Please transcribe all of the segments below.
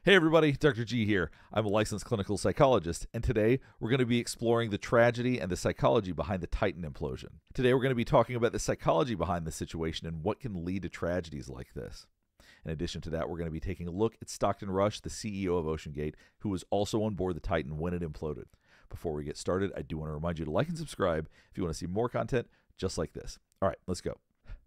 Hey everybody, Dr. G here. I'm a licensed clinical psychologist, and today we're going to be exploring the tragedy and the psychology behind the Titan implosion. Today we're going to be talking about the psychology behind this situation and what can lead to tragedies like this. In addition to that, we're going to be taking a look at Stockton Rush, the CEO of OceanGate, who was also on board the Titan when it imploded. Before we get started, I do want to remind you to like and subscribe if you want to see more content just like this. All right, let's go.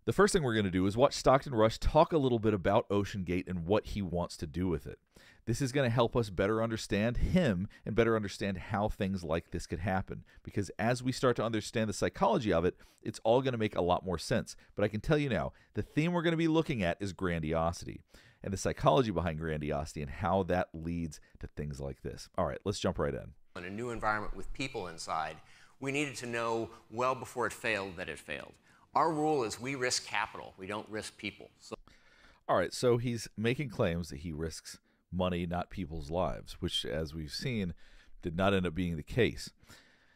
The first thing we're going to do is watch Stockton Rush talk a little bit about OceanGate and what he wants to do with it. This is going to help us better understand him and better understand how things like this could happen. Because as we start to understand the psychology of it, it's all going to make a lot more sense. But I can tell you now, the theme we're going to be looking at is grandiosity and the psychology behind grandiosity and how that leads to things like this. All right, let's jump right in. In a new environment with people inside, we needed to know well before it failed that it failed. Our rule is we risk capital. We don't risk people. All right, so he's making claims that he risks money, not people's lives, which, as we've seen, did not end up being the case.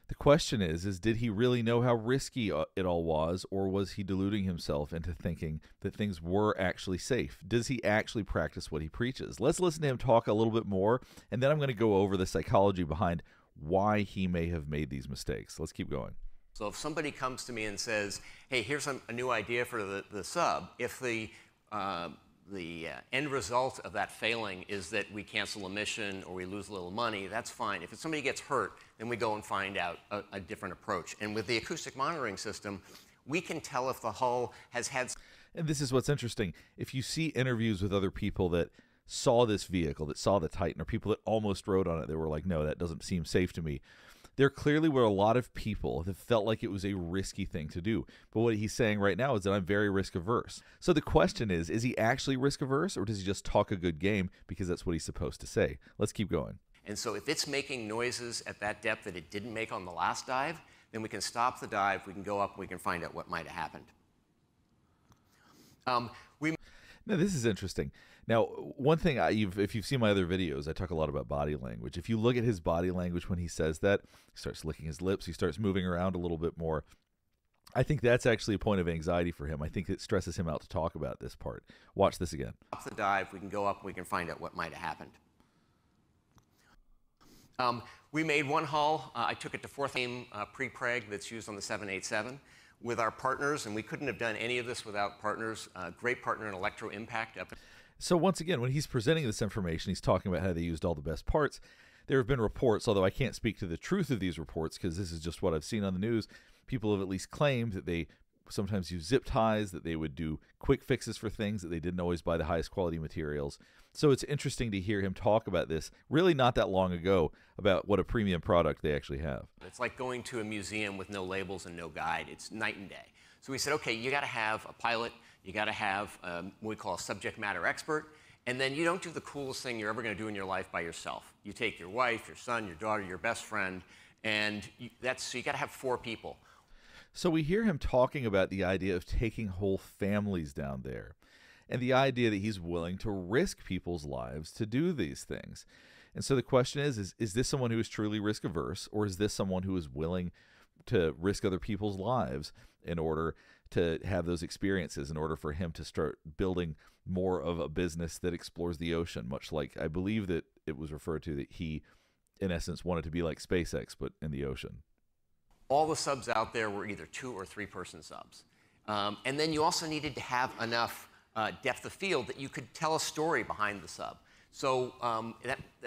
The question is did he really know how risky it all was, or was he deluding himself into thinking that things were actually safe? Does he actually practice what he preaches? Let's listen to him talk a little bit more, and then I'm going to go over the psychology behind why he may have made these mistakes. Let's keep going. So if somebody comes to me and says, hey, here's a new idea for the sub, if the end result of that failing is that we cancel a mission or we lose a little money, that's fine. If somebody gets hurt, then we go and find out a different approach. And with the acoustic monitoring system, we can tell if the hull has had... And this is what's interesting. If you see interviews with other people that saw this vehicle, that saw the Titan, or people that almost rode on it, they were like, no, that doesn't seem safe to me. There clearly were a lot of people that felt like it was a risky thing to do. But what he's saying right now is that I'm very risk averse. So the question is he actually risk averse, or does he just talk a good game because that's what he's supposed to say? Let's keep going. And so if it's making noises at that depth that it didn't make on the last dive, then we can stop the dive, we can go up, and we can find out what might have happened. Now, this is interesting. Now, one thing, if you've seen my other videos, I talk a lot about body language. If you look at his body language when he says that, he starts licking his lips, he starts moving around a little bit more. I think that's actually a point of anxiety for him. I think it stresses him out to talk about this part. Watch this again. Off the dive, we can go up, and we can find out what might have happened. We made one hull. I took it to fourth aim pre-preg that's used on the 787 with our partners, and we couldn't have done any of this without partners. Great partner in Electro Impact. So once again, when he's presenting this information, he's talking about how they used all the best parts. There have been reports, although I can't speak to the truth of these reports because this is just what I've seen on the news. People have at least claimed that they sometimes use zip ties, that they would do quick fixes for things, that they didn't always buy the highest quality materials. So it's interesting to hear him talk about this really not that long ago about what a premium product they actually have. It's like going to a museum with no labels and no guide. It's night and day. So we said, okay, you got to have a pilot, you got to have what we call a subject matter expert, and then you don't do the coolest thing you're ever going to do in your life by yourself. You take your wife, your son, your daughter, your best friend, and so you got to have 4 people. So we hear him talking about the idea of taking whole families down there and the idea that he's willing to risk people's lives to do these things. And so the question is this someone who is truly risk averse, or is this someone who is willing to risk other people's lives in order to have those experiences, in order for him to start building more of a business that explores the ocean, much like I believe that it was referred to that he, in essence, wanted to be like SpaceX, but in the ocean. All the subs out there were either 2- or 3-person subs. And then you also needed to have enough depth of field that you could tell a story behind the sub. So a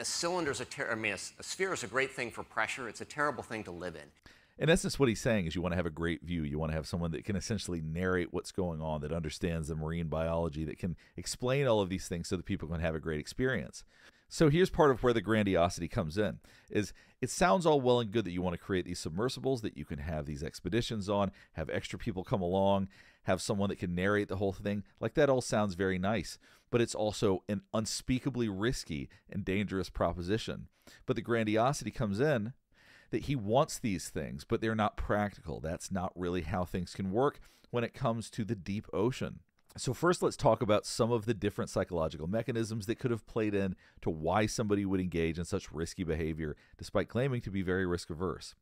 sphere is a great thing for pressure. It's a terrible thing to live in. In essence, what he's saying is you want to have a great view. You want to have someone that can essentially narrate what's going on, that understands the marine biology, that can explain all of these things so that people can have a great experience. So here's part of where the grandiosity comes in, is it sounds all well and good that you want to create these submersibles that you can have these expeditions on, have extra people come along, have someone that can narrate the whole thing. Like, that all sounds very nice, but it's also an unspeakably risky and dangerous proposition. But the grandiosity comes in that he wants these things, but they're not practical. That's not really how things can work when it comes to the deep ocean. So first, let's talk about some of the different psychological mechanisms that could have played in to why somebody would engage in such risky behavior despite claiming to be very risk averse.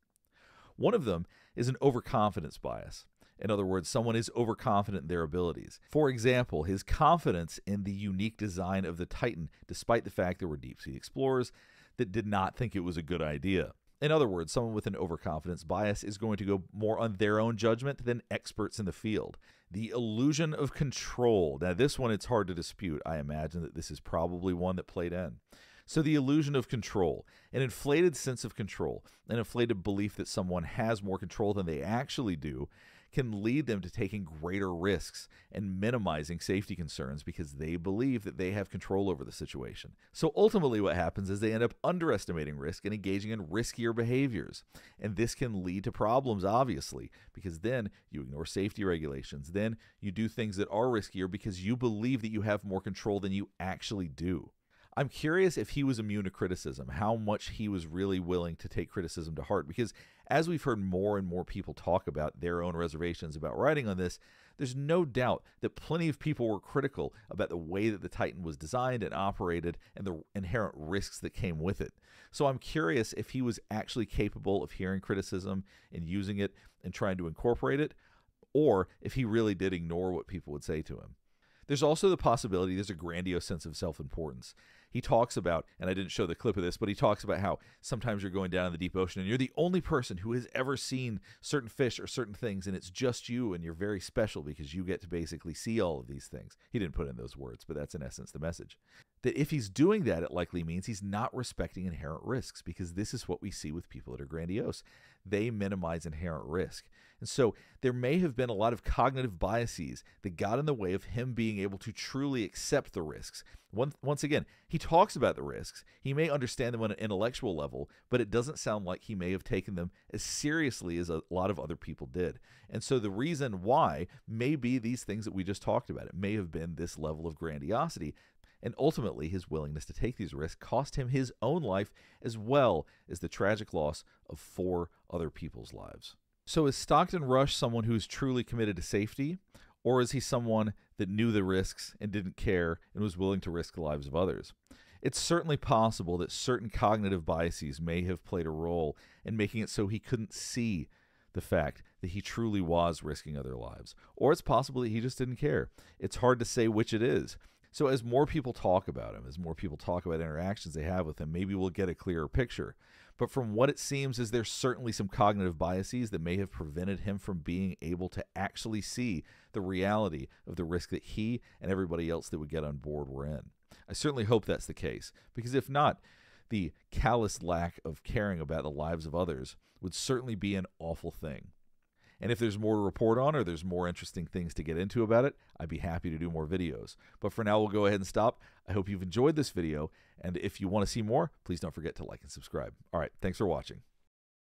One of them is an overconfidence bias. In other words, someone is overconfident in their abilities. For example, his confidence in the unique design of the Titan, despite the fact there were deep-sea explorers that did not think it was a good idea. In other words, someone with an overconfidence bias is going to go more on their own judgment than experts in the field. The illusion of control. Now, this one, it's hard to dispute. I imagine that this is probably one that played in. So the illusion of control, an inflated sense of control, an inflated belief that someone has more control than they actually do, can lead them to taking greater risks and minimizing safety concerns because they believe that they have control over the situation. So ultimately what happens is they end up underestimating risk and engaging in riskier behaviors. And this can lead to problems, obviously, because then you ignore safety regulations. Then you do things that are riskier because you believe that you have more control than you actually do. I'm curious if he was immune to criticism, how much he was really willing to take criticism to heart, because as we've heard more and more people talk about their own reservations about writing on this, there's no doubt that plenty of people were critical about the way that the Titan was designed and operated and the inherent risks that came with it. So I'm curious if he was actually capable of hearing criticism and using it and trying to incorporate it, or if he really did ignore what people would say to him. There's also the possibility there's a grandiose sense of self-importance. He talks about, and I didn't show the clip of this, but he talks about how sometimes you're going down in the deep ocean and you're the only person who has ever seen certain fish or certain things, and it's just you, and you're very special because you get to basically see all of these things. He didn't put in those words, but that's in essence the message. That if he's doing that, it likely means he's not respecting inherent risks, because this is what we see with people that are grandiose. They minimize inherent risk. And so there may have been a lot of cognitive biases that got in the way of him being able to truly accept the risks. Once again, he talks about the risks. He may understand them on an intellectual level, but it doesn't sound like he may have taken them as seriously as a lot of other people did. And so the reason why may be these things that we just talked about. It may have been this level of grandiosity. And ultimately, his willingness to take these risks cost him his own life, as well as the tragic loss of 4 other people's lives. So is Stockton Rush someone who is truly committed to safety, or is he someone that knew the risks and didn't care and was willing to risk the lives of others? It's certainly possible that certain cognitive biases may have played a role in making it so he couldn't see the fact that he truly was risking other lives. Or it's possible that he just didn't care. It's hard to say which it is. So as more people talk about him, as more people talk about interactions they have with him, maybe we'll get a clearer picture. But from what it seems is there's certainly some cognitive biases that may have prevented him from being able to actually see the reality of the risk that he and everybody else that would get on board were in. I certainly hope that's the case, because if not, the callous lack of caring about the lives of others would certainly be an awful thing. And if there's more to report on, or there's more interesting things to get into about it, I'd be happy to do more videos. But for now, we'll go ahead and stop. I hope you've enjoyed this video, and if you want to see more, please don't forget to like and subscribe. All right, thanks for watching.